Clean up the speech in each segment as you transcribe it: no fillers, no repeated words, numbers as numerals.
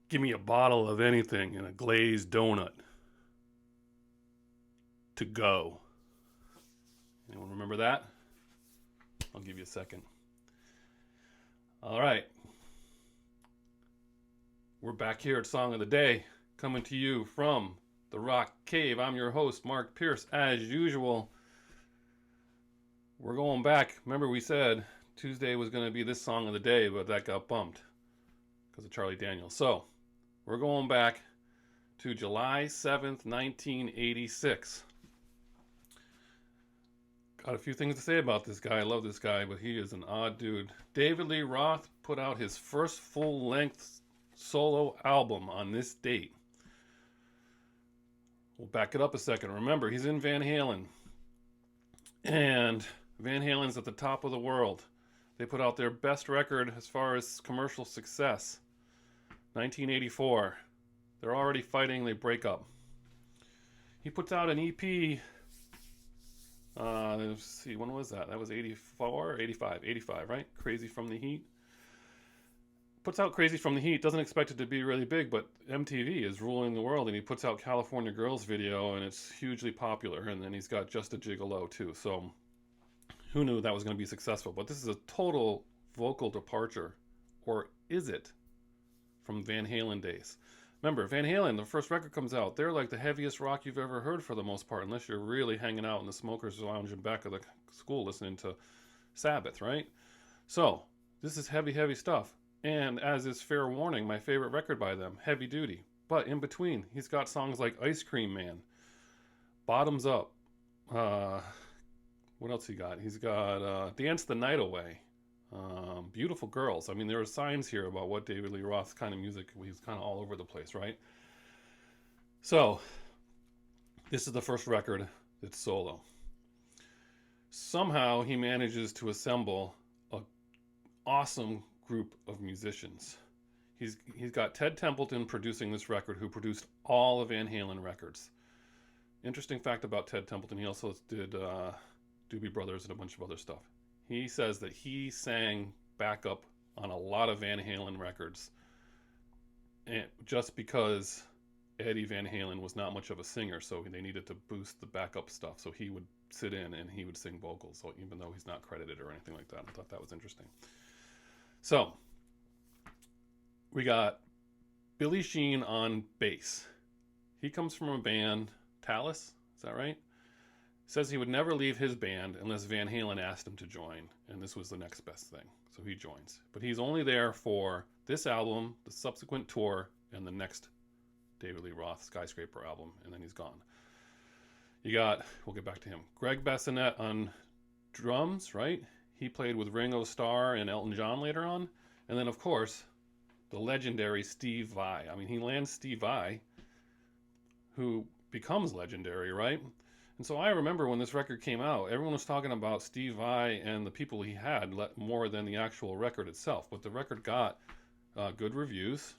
Give me a bottle of anything and a glazed donut to go. Anyone remember that? I'll give you a second. All right. We're back here at Song of the Day, coming to you from the Rock Cave. I'm your host, Mark Pierce, as usual. We're going back. Remember, we said Tuesday was going to be this Song of the Day, but that got bumped because of Charlie Daniels. So, we're going back to July 7th, 1986. Got a few things to say about this guy. I love this guy, but he is an odd dude. David Lee Roth put out his first full-length solo album on this date. We'll back it up a second. Remember, he's in Van Halen. And Van Halen's at the top of the world. They put out their best record as far as commercial success. 1984. They're already fighting, they break up. He puts out an EP. Let's see, when was that? That was 84, 85, 85, right? Crazy from the Heat. Puts out Crazy from the Heat. Doesn't expect it to be really big, but MTV is ruling the world, and he puts out California Girls video, and it's hugely popular. And then he's got Just a Gigolo too. So who knew that was going to be successful? But this is a total vocal departure, or is it, from Van Halen days? Remember, Van Halen, the first record comes out, they're like the heaviest rock you've ever heard for the most part, unless you're really hanging out in the smokers' lounge in back of the school listening to Sabbath, right? So, this is heavy, heavy stuff. And as is Fair Warning, my favorite record by them, heavy duty. But in between, he's got songs like Ice Cream Man, Bottoms Up. What else he got? He's got Dance the Night Away. Beautiful Girls. I mean, there are signs here about what David Lee Roth's kind of music. He's kind of all over the place, right? So, this is the first record that's solo. Somehow he manages to assemble an awesome group of musicians. He's got Ted Templeton producing this record, who produced all of Van Halen records. Interesting fact about Ted Templeton, he also did Doobie Brothers and a bunch of other stuff. He says that he sang backup on a lot of Van Halen records, and just because Eddie Van Halen was not much of a singer, so they needed to boost the backup stuff. So he would sit in and he would sing vocals, so even though he's not credited or anything like that. I thought that was interesting. So we got Billy Sheehan on bass. He comes from a band, Talus, is that right? Says he would never leave his band unless Van Halen asked him to join, and this was the next best thing. So he joins. But he's only there for this album, the subsequent tour, and the next David Lee Roth Skyscraper album, and then he's gone. You got, we'll get back to him, Greg Bassinet on drums, right? He played with Ringo Starr and Elton John later on. And then, of course, the legendary Steve Vai. I mean, he lands Steve Vai, who becomes legendary, right? And so I remember when this record came out, everyone was talking about Steve Vai and the people he had more than the actual record itself. But the record got good reviews.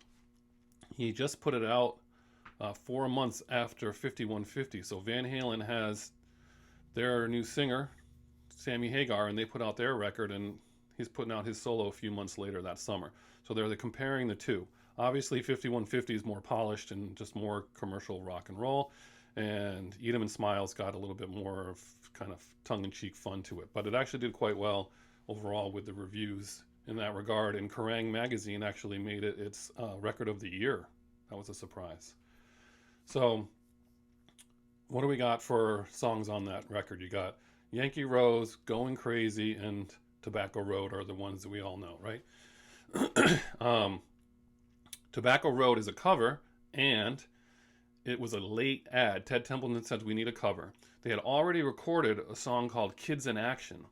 He just put it out 4 months after 5150. So Van Halen has their new singer, Sammy Hagar, and they put out their record, and he's putting out his solo a few months later that summer. So they're comparing the two. Obviously, 5150 is more polished and just more commercial rock and roll. And Eat 'Em and Smile's got a little bit more of kind of tongue-in-cheek fun to it. But it actually did quite well overall with the reviews in that regard. And Kerrang! Magazine actually made it its record of the year. That was a surprise. So what do we got for songs on that record? You got Yankee Rose, Going Crazy, and Tobacco Road are the ones that we all know, right? Tobacco Road is a cover, and it was a late ad. Ted Templeton said, we need a cover. They had already recorded a song called Kids in Action.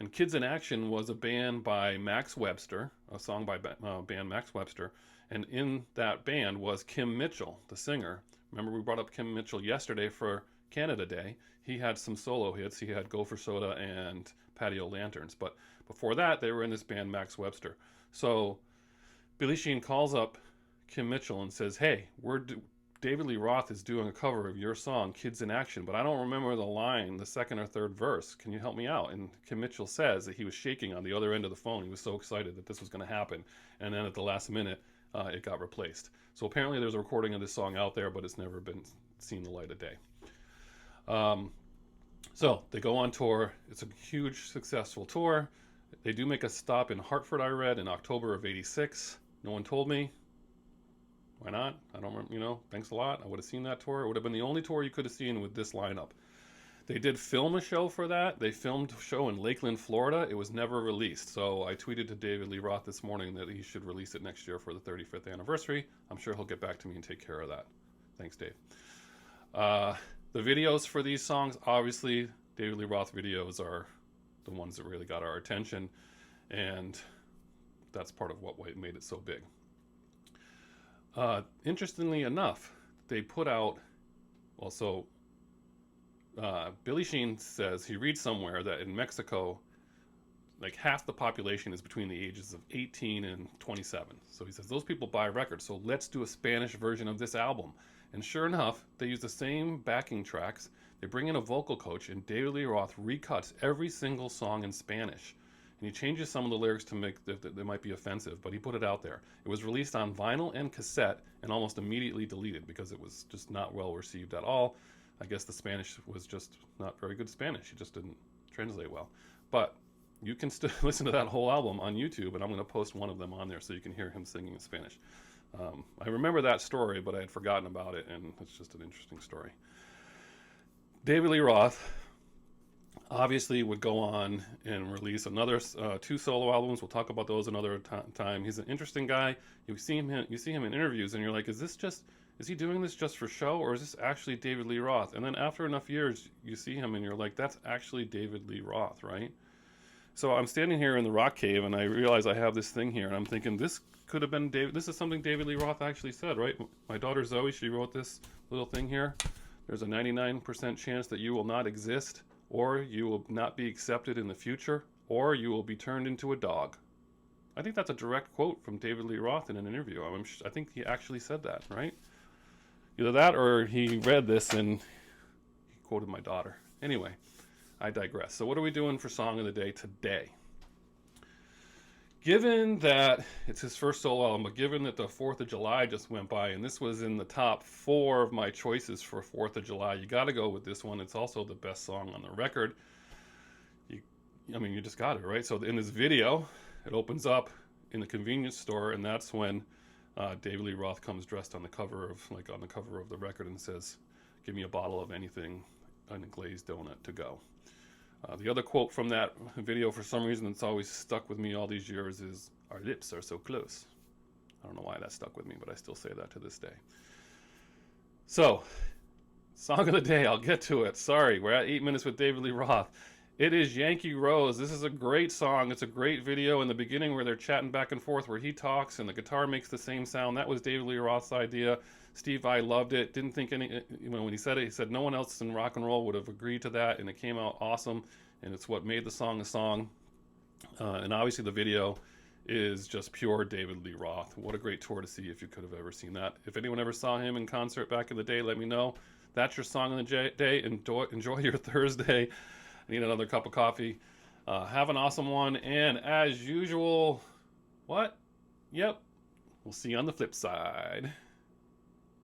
And Kids in Action was a band by Max Webster, a song by band Max Webster. And in that band was Kim Mitchell, the singer. Remember, we brought up Kim Mitchell yesterday for Canada Day. He had some solo hits. He had Gopher Soda and Patio Lanterns. But before that, they were in this band Max Webster. So Billy Sheehan calls up Kim Mitchell and says, hey, David Lee Roth is doing a cover of your song, Kids in Action, but I don't remember the line, the second or third verse. Can you help me out? And Kim Mitchell says that he was shaking on the other end of the phone. He was so excited that this was going to happen. And then at the last minute, it got replaced. So apparently there's a recording of this song out there, but it's never been seen the light of day. So they go on tour. It's a huge, successful tour. They do make a stop in Hartford, I read, in October of '86. No one told me. Why not? I don't remember, you know, thanks a lot. I would have seen that tour. It would have been the only tour you could have seen with this lineup. They did film a show for that. They filmed a show in Lakeland, Florida. It was never released. So I tweeted to David Lee Roth this morning that he should release it next year for the 35th anniversary. I'm sure he'll get back to me and take care of that. Thanks, Dave. The videos for these songs, obviously, David Lee Roth videos are the ones that really got our attention. And that's part of what made it so big. Interestingly enough, they put out, well, so Billy Sheehan says he reads somewhere that in Mexico, like half the population is between the ages of 18 and 27. So he says those people buy records, so let's do a Spanish version of this album. And sure enough, they use the same backing tracks. They bring in a vocal coach, and David Lee Roth recuts every single song in Spanish. And he changes some of the lyrics to make that they might be offensive, but he put it out there. It was released on vinyl and cassette and almost immediately deleted because it was just not well received at all. I guess the Spanish was just not very good Spanish. It just didn't translate well. But you can still listen to that whole album on YouTube, and I'm going to post one of them on there so you can hear him singing in Spanish. I remember that story, but I had forgotten about it, and it's just an interesting story. David Lee Roth obviously would go on and release another 2 solo albums. We'll talk about those another time. He's an interesting guy. You see him in interviews, and you're like, is he doing this just for show, or is this actually David Lee Roth? And then after enough years, you see him, and you're like, that's actually David Lee Roth, right? So I'm standing here in the rock cave, and I realize I have this thing here, and I'm thinking, this could have been David. This is something David Lee Roth actually said, right? My daughter Zoe, she wrote this little thing here. There's a 99% chance that you will not exist, or you will not be accepted in the future, or you will be turned into a dog. I think that's a direct quote from David Lee Roth in an interview. I think he actually said that, right? Either that or he read this and he quoted my daughter. Anyway, I digress. So what are we doing for Song of the Day today? Given that it's his first solo album, but given that the 4th of July just went by, and this was in the top 4 of my choices for 4th of July, you got to go with this one. It's also the best song on the record. You just got it, right? So in this video, it opens up in the convenience store, and that's when David Lee Roth comes dressed on the cover of the record and says, "Give me a bottle of anything and a glazed donut to go." The other quote from that video, for some reason, that's always stuck with me all these years is, "Our lips are so close." I don't know why that stuck with me, but I still say that to this day. So, Song of the Day, I'll get to it. Sorry, we're at 8 minutes with David Lee Roth. It is Yankee Rose. This is a great song. It's a great video in the beginning where they're chatting back and forth, where he talks and the guitar makes the same sound. That was David Lee Roth's idea. Steve Vai loved it. Didn't think when he said it, he said no one else in rock and roll would have agreed to that, and it came out awesome, and it's what made the song a song. And obviously the video is just pure David Lee Roth. What a great tour to see if you could have ever seen that. If anyone ever saw him in concert back in the day, let me know. That's your Song of the Day. Enjoy your Thursday. I need another cup of coffee. Have an awesome one. And as usual, what? Yep. We'll see you on the flip side.